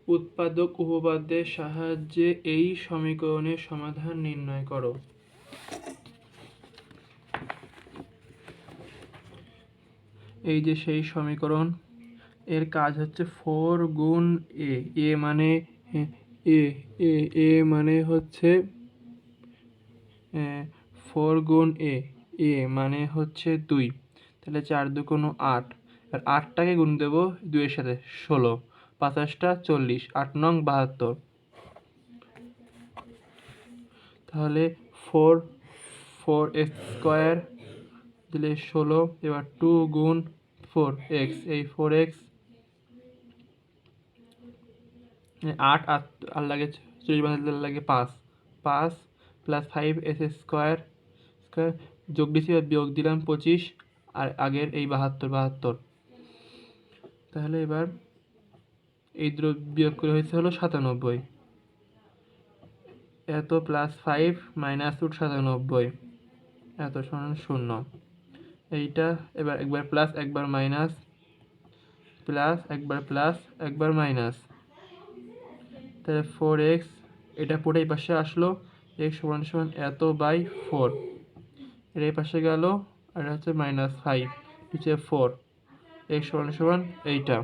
উৎপাদক উপপাদ্যের সাহায্যে এই সমীকরণের সমাধান নির্ণয় করো। এই যে সেই সমীকরণ, এর কাজ হচ্ছে 4 গুণ এ, এ মানে এ এ এ মানে হচ্ছে 4 গুণ এ, এ মানে হচ্ছে 2, তাহলে 4 2 8, আর 8টাকে গুণ দেবো 2 এর সাথে, 16, ৫টা 40, 8 নং 72, তাহলে 4 এক্স স্কোয়ার দিলে 16, এবার 2 গুণ 4x, এই 4x 8 আর লাগে 40 বানাতে লাগে 5 প্লাস 5 স্কোয়ার স্কোয়ার, যোগ দিয়েছি আর বিয়োগ দিলাম 25, আর আগের এই 72, তাহলে এবার এই বিয়োগ করে হয়েছে হলো 97, এত প্লাস 5 মাইনাস রুট 97, এত সমান 0। এইটা এবার একবার প্লাস একবার মাইনাস, প্লাস একবার প্লাস একবার মাইনাস, তাহলে 4x, এটা পুরো এই পাশে আসলো, x সমান সমান এত বাই 4, এর এই পাশে গেল, আর হচ্ছে -5, নিচে 4, x সমান সমান এইটা।